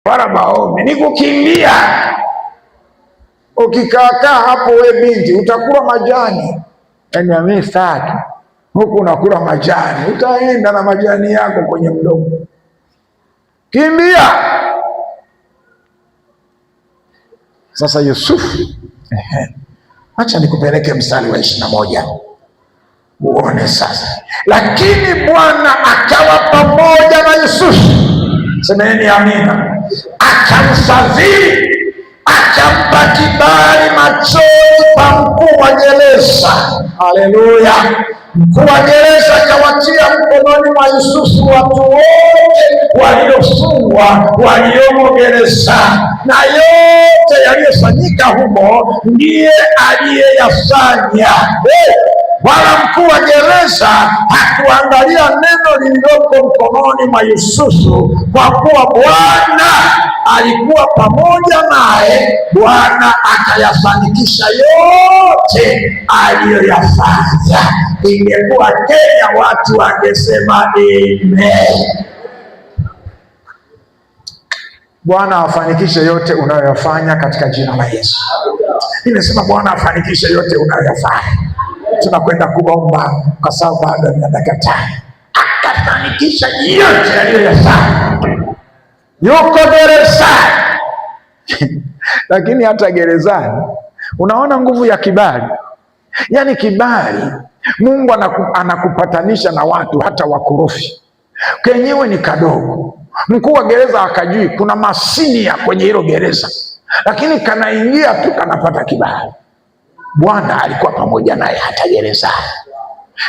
wala maombi, ni kukimbia. Ukikaakaa hapo we binti, utakula majani. Yaani mimi sitaki. Huku unakula majani, utaenda na majani yako kwenye mdomo. Kimbia. Sasa Yusufu, acha nikupeleke mstari wa 21 uone sasa. Lakini Bwana akawa pamoja na Yusufu, semeni amina, akamfadhili, akampa kibali machoni pa mkuu wa gereza. Haleluya! Mkuu wa gereza akawatia mkononi mwa Yusufu watu wote waliofungwa waliomo gereza, na yote yaliyofanyika humo ndiye aliyeyafanya. Wala mkuu wa gereza hakuangalia neno lililoko mkononi mwa Yusufu, kwa kuwa Bwana alikuwa pamoja naye. Bwana akayafanikisha yote aliyoyafanya. Ingekuwa Kenya watu wangesema amen. Bwana afanikishe yote unayoyafanya katika jina la Yesu. Nimesema Bwana afanikishe yote unayoyafanya. Tunakwenda kuomba kwa sababu baada ya dakika 5 akafanikisha yote aliyoyafanya. Yuko gerezani. Lakini hata gerezani unaona nguvu ya kibali. Yaani kibali, Mungu anakupatanisha na watu hata wakorofi. Kenyewe ni kadogo. Mkuu wa gereza akajui kuna masinia kwenye hilo gereza, lakini kanaingia tu kanapata kibali. Bwana alikuwa pamoja naye hata gerezani.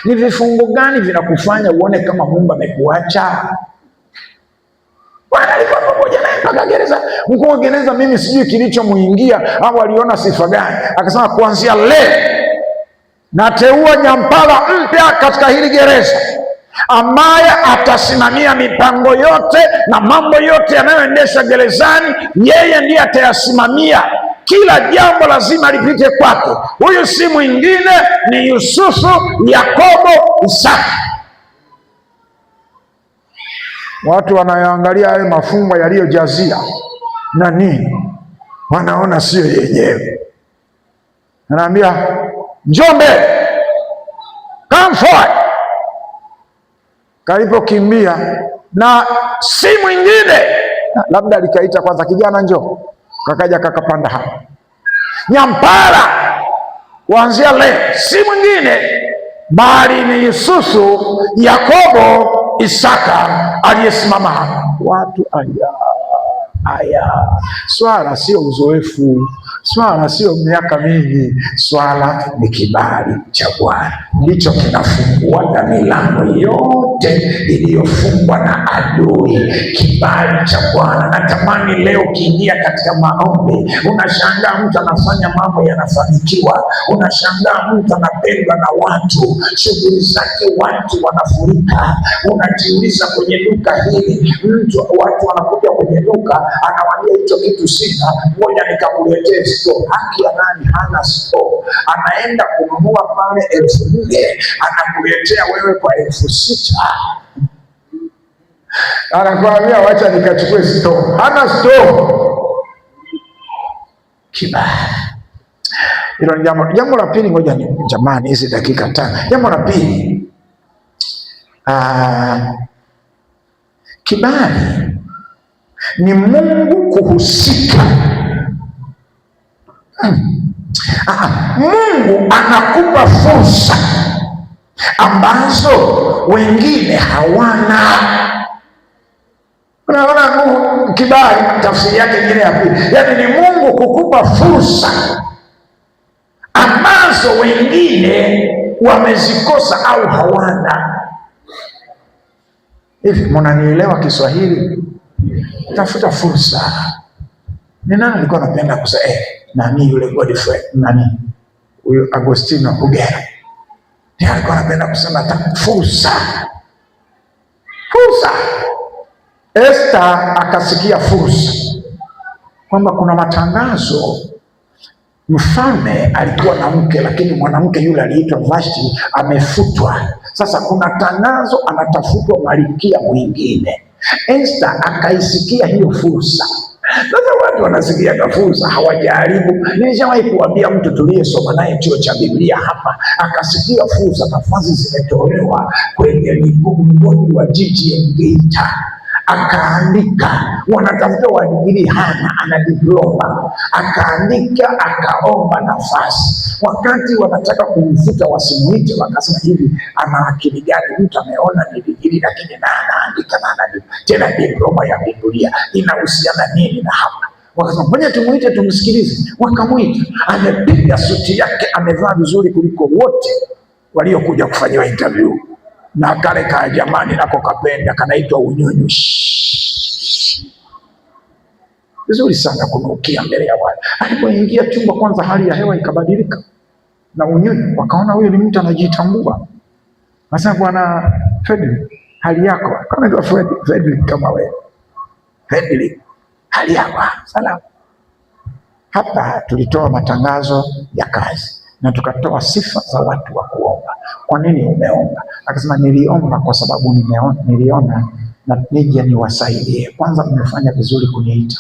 Ni vifungo gani vinakufanya uone kama Mungu amekuacha? Bwana alikuwa pamoja naye mpaka gereza. Mkuu wa gereza, mimi sijui kilichomuingia au aliona sifa gani, akasema kuanzia leo nateua nyampala mpya katika hili gereza, ambaye atasimamia mipango yote na mambo yote yanayoendesha gerezani. Yeye ndiye atayasimamia. Kila jambo lazima lipite kwake. Huyu si mwingine, ni Yusufu, Yakobo, Isaka. Watu wanayoangalia yale mafumbo yaliyojazia na nini, wanaona sio yenyewe. Anaambia Njombe, come forward. Kalipokimbia, na si mwingine, labda likaita kwanza, kijana njoo, kakaja kakapanda hapa. Nyampala kuanzia leo si mwingine bali ni Yusufu, Yakobo, Isaka aliyesimama hapa. Watu aya. Swala sio uzoefu, swala sio miaka mingi, swala ni kibali cha Bwana. Ndicho kinafungua na milango yote iliyofungwa na adui. Kibali cha Bwana. Natamani leo ukiingia katika maombi, unashangaa mtu anafanya mambo yanafanikiwa, unashangaa mtu anapendwa na watu, shughuli zake watu wanafurika. Unajiuliza, kwenye duka hili watu wanakuja kwenye duka, anawaambia hicho kitu sina, ngoja nikakuletee store. Haki ya nani? Hana store. Anaenda kununua pale 4,000, anakuletea wewe kwa 6,000. Anakuambia wacha nikachukue store. Hana store. Kibali. Hilo ni jambo la pili. Ngoja ni jamani, hizi dakika 5. Jambo la pili, kibali ni Mungu kuhusika. Mungu anakupa fursa ambazo wengine hawana. Unaona kibali, tafsiri yake nyingine ya pili, yaani ni Mungu kukupa fursa ambazo wengine wamezikosa au hawana. Hivi mnanielewa Kiswahili? Tafuta fursa. Ni nani alikuwa anapenda kusema nani yule Godfrey, nani huyo Agostino Ugera, ndiye alikuwa anapenda kusema fursa. Esther akasikia fursa kwamba kuna matangazo. Mfalme alikuwa na mke, lakini mwanamke yule aliitwa Vashti amefutwa. Sasa kuna tangazo, anatafutwa malkia mwingine. Esther akaisikia hiyo fursa. Sasa watu wanasikia fursa hawajaribu. Nilishawahi kuambia mtu tuliyesoma naye chuo cha Biblia hapa, akasikia fursa, nafasi zimetolewa kwenye mgodi wa GGM Geita, akaandika wanatafuta wadigiri, hana ana diploma, akaandika akaomba nafasi. Wakati wanataka kumfuta wasimuite, wakasema hivi, ana akili gani? Mtu ameona ni digiri lakini na anaandika na ana tena diploma ya Biblia, inahusiana nini na hapa? Wakasema ngoja tumuite tumsikilize. Wakamuita, amepiga suti yake, amevaa vizuri kuliko wote waliokuja kufanyiwa interview, na kale ka jamani nako kapenda kanaitwa unyunyu. Vizuri sana kunukia mbele ya watu. Alipoingia chumba kwanza, hali ya hewa ikabadilika na unyunyu, wakaona huyu ni mtu anajitambua. Sasa bwana Fredrick, hali yako? Kama ndio Fredrick kama wewe. Fredrick, hali yako? Salama. Hapa tulitoa matangazo ya kazi na tukatoa sifa za watu wa kuomba. Kwa nini umeomba? Akasema niliomba kwa sababu niliona na nije niwasaidie. Kwanza mmefanya vizuri kuniita,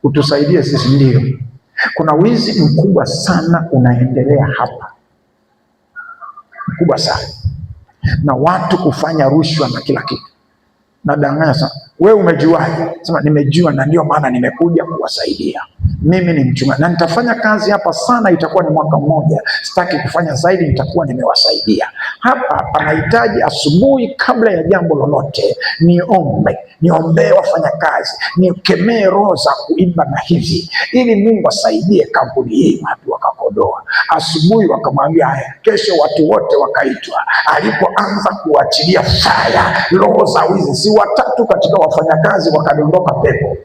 utusaidie sisi. Ndio, kuna wizi mkubwa sana unaendelea hapa, mkubwa sana, na watu kufanya rushwa na kila kitu. Nadanganya sana. Wewe umejuaje? Sema nimejua na ndio maana nimekuja kuwasaidia. Mimi ni mchungaji na nitafanya kazi hapa sana, itakuwa ni mwaka mmoja, sitaki kufanya zaidi, nitakuwa nimewasaidia. Hapa panahitaji asubuhi, kabla ya jambo lolote, niombee wafanyakazi, nikemee roho za kuiba na hivi, ili Mungu asaidie kampuni hii. Watu wakakodoa. Asubuhi wakamwambia haya, kesho watu wote wakaitwa. Alipoanza kuachilia faya, roho za wizi, si watatu katika wafanyakazi wakadondoka pepo.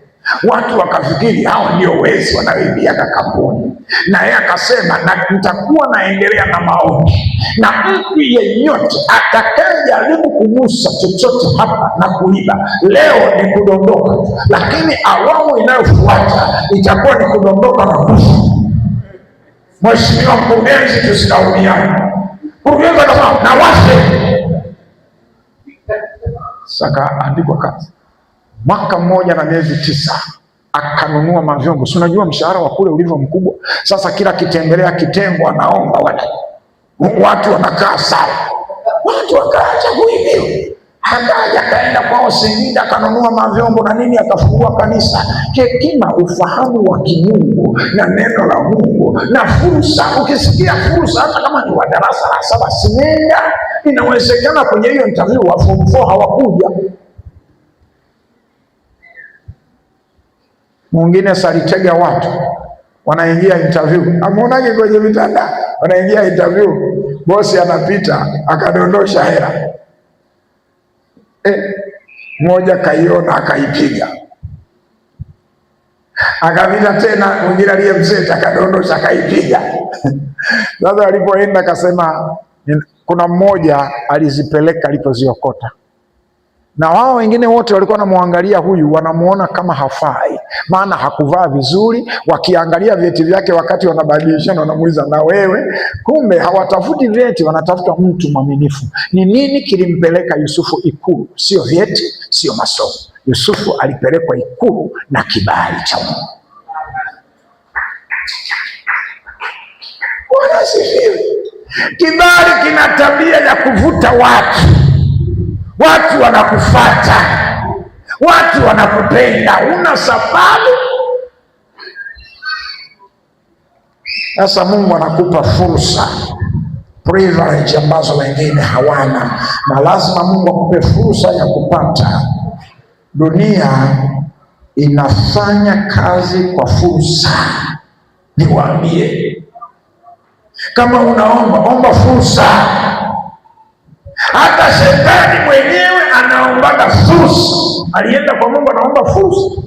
Watu wakafikiri hao ndio wezi wanaoibia kampuni, na yeye akasema na nitakuwa naendelea na maombi, na mtu yeyote atakayejaribu kugusa chochote hapa na kuiba, leo ni kudondoka, lakini awamu inayofuata itakuwa ni kudondoka na kufa. Mheshimiwa mkurugenzi, tusilaumiane. Mkurugenzi akasema na washe saka andikwa kazi. Mwaka mmoja na miezi 9 akanunua mavyombo. Si unajua mshahara wa kule ulivyo mkubwa. Sasa kila kitembelea kitengo anaomba watu wanakaa sawa. Watu wakaacha kuibiwa. Akaja kaenda kwao Singida, akanunua mavyombo na nini, akafungua kanisa. Hekima, ufahamu wa kimungu na neno la Mungu na fursa. Ukisikia fursa, hata kama ni wa darasa la 7, sinenda. Inawezekana kwenye hiyo interview wa form 4 hawakuja. Mwingine salitega watu wanaingia interview, amuonaje kwenye mitandao, wanaingia interview, bosi anapita akadondosha hela. Mmoja kaiona akaipiga, akapita tena, mwingine aliyemseta akadondosha akaipiga. Sasa alipoenda akasema kuna mmoja alizipeleka alipoziokota, na wao wengine wote walikuwa wanamwangalia huyu, wanamuona kama hafai, maana hakuvaa vizuri. Wakiangalia vyeti vyake wakati wanabadilishana, wanamuuliza na wewe. Kumbe hawatafuti vyeti, wanatafuta mtu mwaminifu. Ni nini kilimpeleka Yusufu Ikulu? Sio vyeti, sio masomo. Yusufu alipelekwa Ikulu na kibali cha Mungu. Wanasifiwe. Kibali kina tabia ya kuvuta watu. Watu wanakufuata, watu wanakupenda, una sababu. Sasa Mungu anakupa fursa, privilege ambazo wengine hawana, na lazima Mungu akupe fursa ya kupata. Dunia inafanya kazi kwa fursa. Niwaambie, kama unaomba, omba fursa. Hata shetani mwenyewe anaombaga fursa. Alienda kwa Mungu anaomba fursa.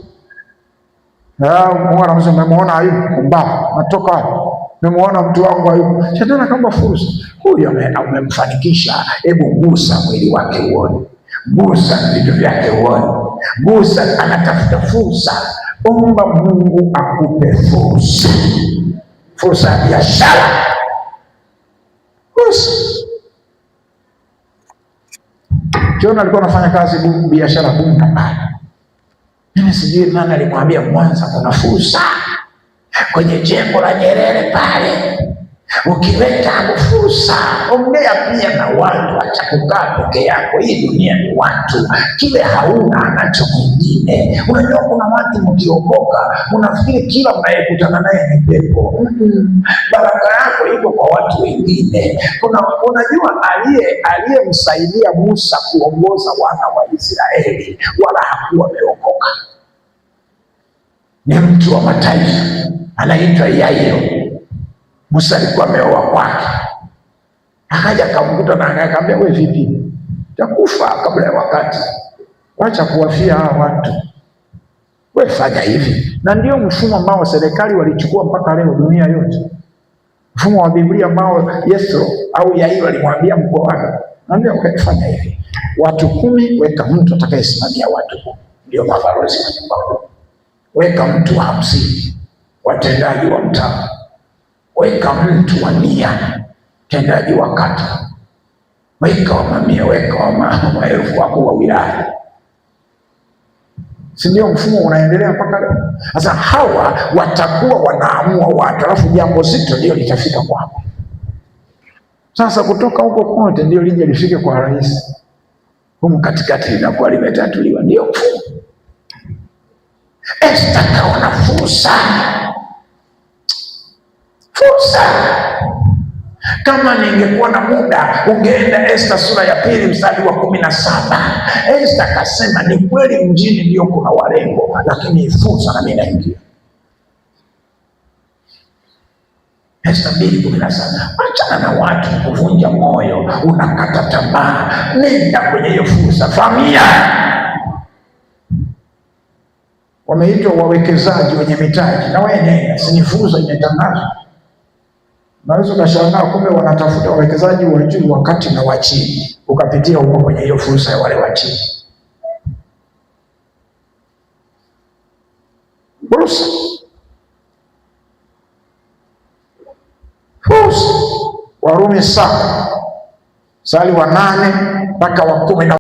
Mungu anamwambia, nimemuona Ayubu mbaya, natoka wapi? Nimemuona mtu wangu Ayubu. Shetani akaomba fursa. Huyu umemfanikisha, hebu gusa mwili wake uone, gusa vitu vyake uone, gusa. Anatafuta fursa. Omba Mungu akupe fursa, fursa ya biashara, fursa. John alikuwa anafanya kazi biashara Bunda pale. Mimi sijui nani alimwambia Mwanza kuna fursa kwenye jengo la Nyerere pale. Ukiweka fursa, ongea pia na watu, acha kukaa peke yako. Hii dunia ni watu, kile hauna anacho mwingine. Unajua kuna watu mkiokoka unafikiri kila mnayekutana naye ni pepo. Baraka yako iko kwa watu wengine. Unajua aliyemsaidia Musa kuongoza wana wa Israeli wala hakuwa ameokoka, ni mtu wa mataifa anaitwa Yairo. Musa alikuwa ameoa kwake, akaja akamkuta na akamwambia, wewe vipi, utakufa kabla ya wakati, wacha kuwafia hawa watu, wewe fanya hivi. Na ndio mfumo ambao serikali walichukua mpaka leo dunia yote, mfumo wa Biblia ambao Yesu au Yairo alimwambia mkuu wake, naambia ukifanya hivi, watu 10 weka mtu atakayesimamia watu 10, ndio mabalozi wako. Weka mtu 50 watendaji wa mtaa, weka mtu wa 100 tendaji wa kata, weka wa mamia, weka wa maelfu wakuu wa wilaya. Si ndio mfumo unaendelea mpaka leo? Sasa hawa watakuwa wanaamua watu, alafu jambo zito ndio litafika kwako. Sasa kutoka huko kote ndio lije lifike kwa rais, humu katikati linakuwa limetatuliwa. Ndio mfumo. Esta kaona fursa. Kama ningekuwa na muda ungeenda Esta sura ya 2 mstari wa 17. Esta kasema ni kweli mjini ndio kuna warengo, lakini fursa na mimi naingia. Esta 2:17. Achana na watu kuvunja moyo, unakata tamaa, nenda kwenye hiyo fursa. Familia wameitwa wawekezaji wenye mitaji, na wewe nenda, si ni fursa imetangazwa. Naweza ukashangaa kumbe wanatafuta wawekezaji wa juu wakati na wa chini, ukapitia huko kwenye hiyo fursa ya wale wa chini. Fursa. Warumi 7 mstari wa 8 mpaka wa 10.